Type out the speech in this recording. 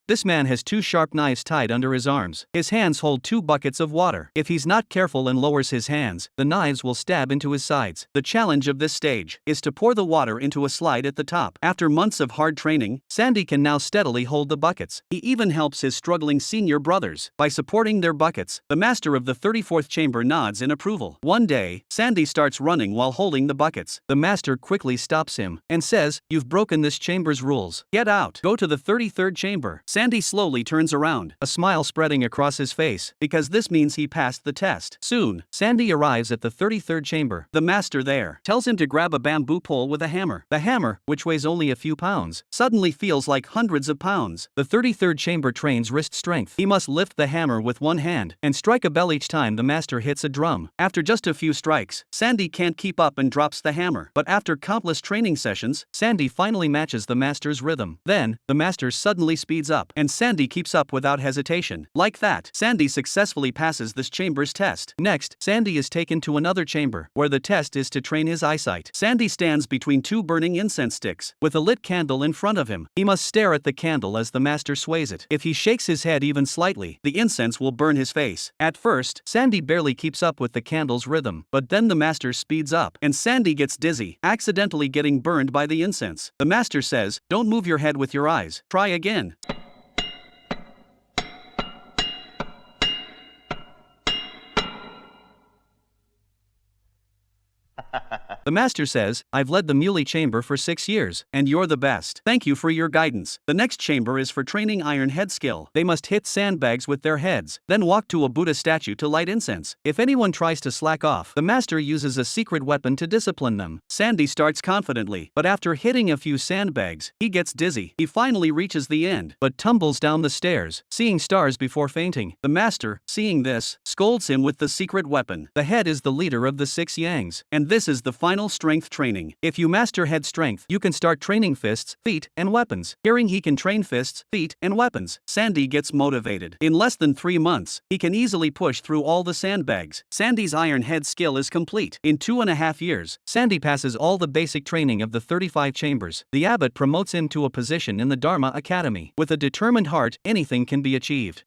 This man has two sharp knives tied under his arms. His hands hold 2 buckets of water. If he's not careful and lowers his hands, the knives will stab into his sides. The challenge of this stage is to pour the water into a slide at the top. After months of hard training, Sandy can now steadily hold the buckets. He even helps his struggling senior brothers by supporting their buckets. The master of the 34th chamber nods in approval. One day, Sandy starts running while holding the buckets. The master quickly stops him and says, "You've broken this chamber's rules. Get out. Go to the 33rd chamber." Sandy slowly turns around, a smile spreading across his face, because this means he passed the test. Soon, Sandy arrives at the 33rd chamber. The master there tells him to grab a bamboo pole with a hammer. The hammer, which weighs only a few pounds, suddenly feels like hundreds of pounds. The 33rd chamber trains wrist strength. He must lift the hammer with one hand and strike a bell each time the master hits a drum. After just a few strikes, Sandy can't keep up and drops the hammer. But after countless training sessions, Sandy finally matches the master's rhythm. Then, the master suddenly speeds up, and Sandy keeps up without hesitation. Like that, Sandy successfully passes this chamber's test. Next, Sandy is taken to another chamber, where the test is to train his eyesight. Sandy stands between 2 burning incense sticks, with a lit candle in front of him. He must stare at the candle as the master sways it. If he shakes his head even slightly, the incense will burn his face. At first, Sandy barely keeps up with the candle's rhythm, but then the master speeds up, and Sandy gets dizzy, accidentally getting burned by the incense. The master says, "Don't move your head with your eyes. Try again." The master says, "I've led the Muley chamber for 6 years, and you're the best. Thank you for your guidance." The next chamber is for training iron head skill. They must hit sandbags with their heads, then walk to a Buddha statue to light incense. If anyone tries to slack off, the master uses a secret weapon to discipline them. Sandy starts confidently, but after hitting a few sandbags, he gets dizzy. He finally reaches the end, but tumbles down the stairs, seeing stars before fainting. The master, seeing this, scolds him with the secret weapon. The head is the leader of the 6 yangs, and this is the final strength training. If you master head strength, you can start training fists, feet, and weapons. Hearing he can train fists, feet, and weapons, Sandy gets motivated. In less than 3 months, he can easily push through all the sandbags. Sandy's iron head skill is complete. In 2.5 years, Sandy passes all the basic training of the 35 chambers. The abbot promotes him to a position in the Dharma Academy. With a determined heart, anything can be achieved.